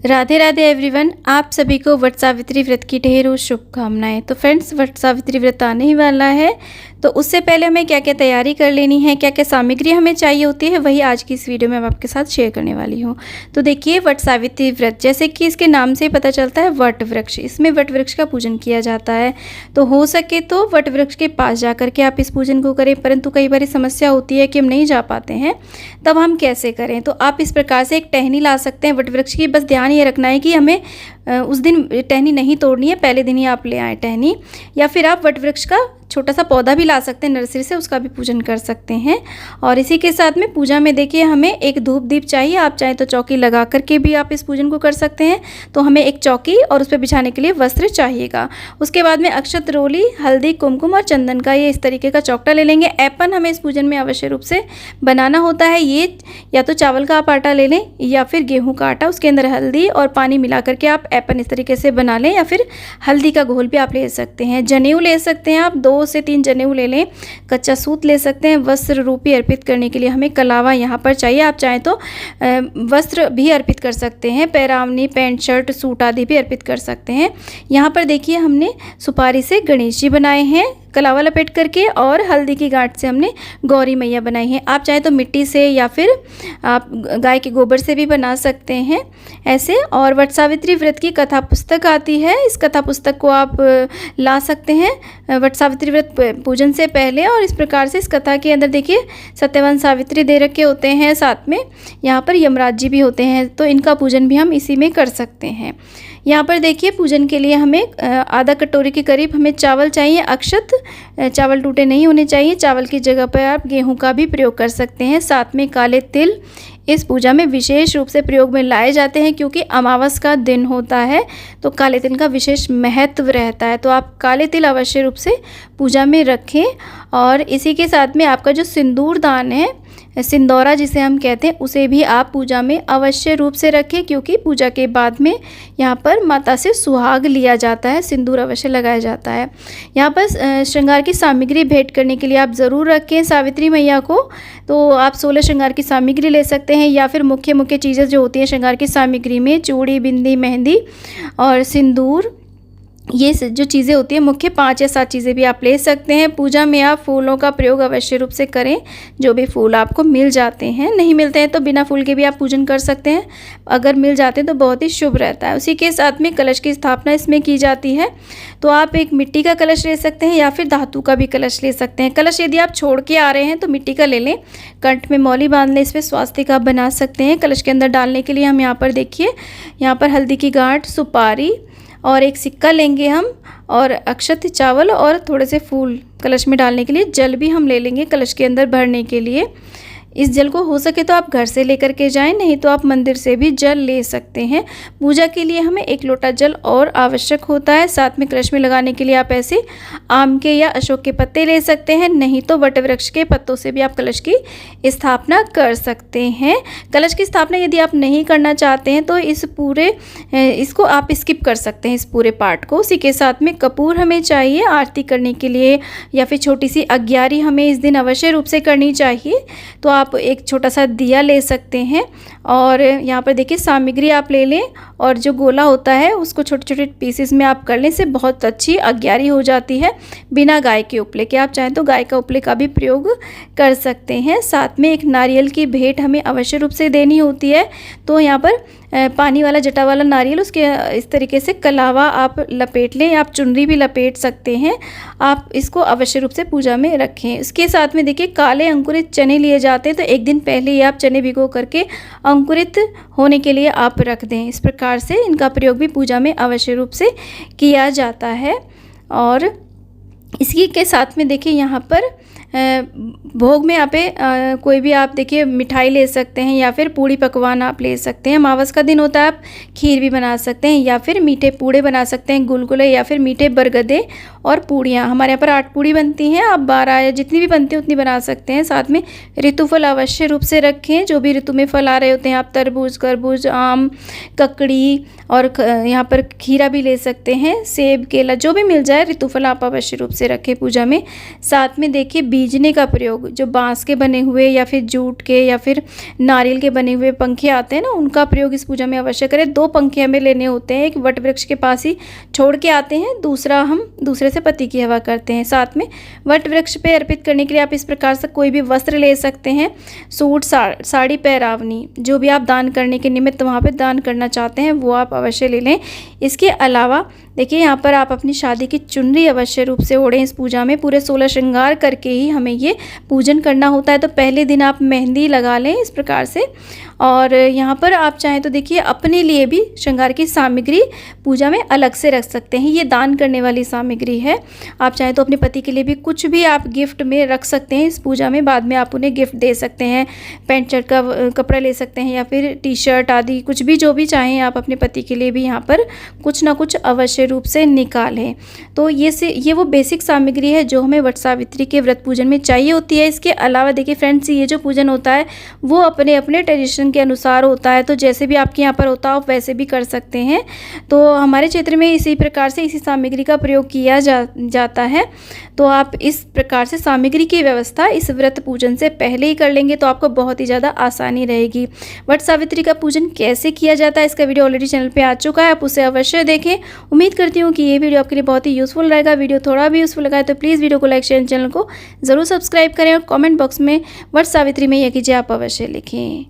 Radhe Radhe everyone. आप सभी को वट सावित्री व्रत की ढेरों शुभकामनाएं। तो फ्रेंड्स, वट सावित्री व्रत आने ही वाला है, तो उससे पहले हमें क्या क्या तैयारी कर लेनी है, क्या क्या सामग्री हमें चाहिए होती है, वही आज की इस वीडियो में मैं आपके साथ शेयर करने वाली हूँ। तो देखिए, वट सावित्री व्रत जैसे कि इसके नाम से ही पता चलता है, वट वृक्ष, इसमें वट वृक्ष का पूजन किया जाता है। तो हो सके तो वट वृक्ष के पास जा करके आप इस पूजन को करें, परंतु कई बार समस्या होती है कि हम नहीं जा पाते हैं, तब हम कैसे करें। तो आप इस प्रकार से एक टहनी ला सकते हैं वट वृक्ष की। बस ध्यान ये रखना है कि हमें उस दिन टहनी नहीं तोड़नी है, पहले दिन ही आप ले आए टहनी, या फिर आप वट वृक्ष का छोटा सा पौधा भी ला सकते हैं नर्सरी से, उसका भी पूजन कर सकते हैं। और इसी के साथ में पूजा में देखिए हमें एक धूप दीप चाहिए। आप चाहें तो चौकी लगा करके भी आप इस पूजन को कर सकते हैं। तो हमें एक चौकी और उस पर बिछाने के लिए वस्त्र चाहिएगा। उसके बाद में अक्षत, रोली, हल्दी, कुमकुम और चंदन का ये इस तरीके का चौकटा ले लेंगे। ऐपन हमें इस पूजन में अवश्य रूप से बनाना होता है। ये या तो चावल का आप आटा ले लें या फिर गेहूँ का आटा, उसके अंदर हल्दी और पानी मिला करके आप ऐपन इस तरीके से बना लें, या फिर हल्दी का घोल भी आप ले सकते हैं। जनेऊ ले सकते हैं आप, 2 से 3 जनेऊ ले लें। कच्चा सूत ले सकते हैं। वस्त्र रूपी अर्पित करने के लिए हमें कलावा यहाँ पर चाहिए। आप चाहें तो वस्त्र भी अर्पित कर सकते हैं, पैरावनी, पैंट शर्ट, सूट आदि भी अर्पित कर सकते हैं। यहाँ पर देखिए हमने सुपारी से गणेश जी बनाए हैं कलावा लपेट करके, और हल्दी की गांठ से हमने गौरी मैया बनाई है। आप चाहें तो मिट्टी से या फिर आप गाय के गोबर से भी बना सकते हैं ऐसे। और वट सावित्री व्रत की कथा पुस्तक आती है, इस कथा पुस्तक को आप ला सकते हैं वट सावित्री व्रत पूजन से पहले। और इस प्रकार से इस कथा के अंदर देखिए सत्यवान सावित्री दे रखे होते हैं, साथ में यहाँ पर यमराज जी भी होते हैं, तो इनका पूजन भी हम इसी में कर सकते हैं। यहाँ पर देखिए पूजन के लिए हमें आधा कटोरी के करीब हमें चावल चाहिए। अक्षत, चावल टूटे नहीं होने चाहिए। चावल की जगह पर आप गेहूं का भी प्रयोग कर सकते हैं। साथ में काले तिल इस पूजा में विशेष रूप से प्रयोग में लाए जाते हैं, क्योंकि अमावस का दिन होता है, तो काले तिल का विशेष महत्व रहता है। तो आप काले तिल अवश्य रूप से पूजा में रखें। और इसी के साथ में आपका जो सिंदूर दान है, सिंदौरा जिसे हम कहते हैं, उसे भी आप पूजा में अवश्य रूप से रखें, क्योंकि पूजा के बाद में यहाँ पर माता से सुहाग लिया जाता है, सिंदूर अवश्य लगाया जाता है। यहाँ पर श्रृंगार की सामग्री भेंट करने के लिए आप ज़रूर रखें सावित्री मैया को। तो आप 16 श्रृंगार की सामग्री ले सकते हैं, या फिर मुख्य चीज़ें जो होती हैं श्रृंगार की सामग्री में, चूड़ी, बिंदी, मेहंदी और सिंदूर, ये जो चीज़ें होती हैं मुख्य 5 या 7 चीज़ें भी आप ले सकते हैं। पूजा में आप फूलों का प्रयोग अवश्य रूप से करें, जो भी फूल आपको मिल जाते हैं। नहीं मिलते हैं तो बिना फूल के भी आप पूजन कर सकते हैं, अगर मिल जाते हैं तो बहुत ही शुभ रहता है। उसी के साथ में कलश की स्थापना इसमें की जाती है। तो आप एक मिट्टी का कलश ले सकते हैं, या फिर धातु का भी कलश ले सकते हैं। कलश यदि आप छोड़ के आ रहे हैं तो मिट्टी का ले लें, कंठ में मौली बांध लें, इस पर स्वास्तिक आप बना सकते हैं। कलश के अंदर डालने के लिए हम यहाँ पर देखिए, यहाँ पर हल्दी की गांठ, सुपारी और एक सिक्का लेंगे हम, और अक्षत, चावल और थोड़े से फूल कलश में डालने के लिए। जल भी हम ले लेंगे कलश के अंदर भरने के लिए। इस जल को हो सके तो आप घर से लेकर के जाएं, नहीं तो आप मंदिर से भी जल ले सकते हैं। पूजा के लिए हमें 1 लोटा जल और आवश्यक होता है। साथ में कलश में लगाने के लिए आप ऐसे आम के या अशोक के पत्ते ले सकते हैं, नहीं तो वट वृक्ष के पत्तों से भी आप कलश की स्थापना कर सकते हैं। कलश की स्थापना यदि आप नहीं करना चाहते हैं तो इसको आप स्किप कर सकते हैं, इस पूरे पार्ट को। उसी के साथ में कपूर हमें चाहिए आरती करने के लिए, या फिर छोटी सी अग्यारी हमें इस दिन अवश्य रूप से करनी चाहिए। तो आप एक छोटा सा दिया ले सकते हैं। और यहाँ पर देखिए सामग्री आप ले लें, और जो गोला होता है उसको छोटे छोटे पीसेस में आप कर लें, से बहुत अच्छी अग्यारी हो जाती है बिना गाय के उपले के। आप चाहें तो गाय का उपले का भी प्रयोग कर सकते हैं। साथ में एक नारियल की भेंट हमें अवश्य रूप से देनी होती है। तो यहाँ पर पानी वाला जटा वाला नारियल, उसके इस तरीके से कलावा आप लपेट लें, आप चुनरी भी लपेट सकते हैं। आप इसको अवश्य रूप से पूजा में रखें। इसके साथ में देखिए काले अंकुरित चने लिए जाते हैं, तो एक दिन पहले ही आप चने भिगो करके अंकुरित होने के लिए आप रख दें। इस प्रकार से इनका प्रयोग भी पूजा में अवश्य रूप से किया जाता है। और इसी के साथ में देखिए यहाँ पर भोग में आप कोई भी आप देखिए मिठाई ले सकते हैं, या फिर पूड़ी पकवान आप ले सकते हैं। अमावस का दिन होता है, आप खीर भी बना सकते हैं, या फिर मीठे पूड़े बना सकते हैं, गुलगुले, या फिर मीठे बरगदे और पूड़ियाँ। हमारे यहाँ पर 8 पूड़ी बनती हैं, आप 12 या जितनी भी बनती हैं उतनी बना सकते हैं। साथ में ऋतुफल अवश्य रूप से रखें, जो भी ऋतु में फल आ रहे होते हैं, आप तरबूज, खरबूज, आम, ककड़ी, और यहाँ पर खीरा भी ले सकते हैं, सेब, केला, जो भी मिल जाए ऋतुफल आप अवश्य रूप से रखें पूजा में। साथ में देखिए बीजने का प्रयोग, जो बांस के बने हुए या फिर जूट के या फिर नारियल के बने हुए पंखे आते हैं ना, उनका प्रयोग इस पूजा में अवश्य करें। 2 पंखे हमें लेने होते हैं, एक वट वृक्ष के पास ही छोड़ के आते हैं, दूसरा हम दूसरे से पति की हवा करते हैं। साथ में वट वृक्ष पे अर्पित करने के लिए आप इस प्रकार से कोई भी वस्त्र ले सकते हैं, सूट, साड़ी, पैरावनी, जो भी आप दान करने के निमित्त वहाँ पे दान करना चाहते हैं वो आप अवश्य ले लें। इसके अलावा देखिए यहाँ पर आप अपनी शादी की चुनरी अवश्य रूप से ओढ़ें। इस पूजा में पूरे 16 श्रृंगार करके ही हमें ये पूजन करना होता है। तो पहले दिन आप मेहंदी लगा लें इस प्रकार से। और यहाँ पर आप चाहें तो देखिए अपने लिए भी श्रृंगार की सामग्री पूजा में अलग से रख सकते हैं, ये दान करने वाली सामग्री है। आप चाहें तो अपने पति के लिए भी कुछ भी आप गिफ्ट में रख सकते हैं इस पूजा में, बाद में आप उन्हें गिफ्ट दे सकते हैं। पैंट शर्ट का कपड़ा ले सकते हैं या फिर टी शर्ट आदि, कुछ भी जो भी चाहें आप अपने पति के लिए भी यहाँ पर कुछ ना कुछ अवश्य रूप से निकालें। तो ये वो बेसिक सामग्री है जो हमें वट सावित्री के व्रत पूजन में चाहिए होती है। इसके अलावा देखिए फ्रेंड्स, ये जो पूजन होता है वो अपने अपने ट्रेडिशन के अनुसार होता है, तो जैसे भी आपके यहाँ पर होता है आप वैसे भी कर सकते हैं। तो हमारे क्षेत्र में इसी प्रकार से इसी सामग्री का प्रयोग किया जाता है। तो आप इस प्रकार से सामग्री की व्यवस्था इस व्रत पूजन से पहले ही कर लेंगे तो आपको बहुत ही ज़्यादा आसानी रहेगी। वट सावित्री का पूजन कैसे किया जाता है इसका वीडियो ऑलरेडी चैनल पे आ चुका है, आप उसे अवश्य देखें। उम्मीद करती हूँ कि ये वीडियो आपके लिए बहुत ही यूज़फुल रहेगा। वीडियो थोड़ा भी यूज़फुल लगा है तो प्लीज़ वीडियो को लाइक, शेयर, चैनल को ज़रूर सब्सक्राइब करें और कमेंट बॉक्स में वट सावित्री में यह कीजिए आप अवश्य लिखें।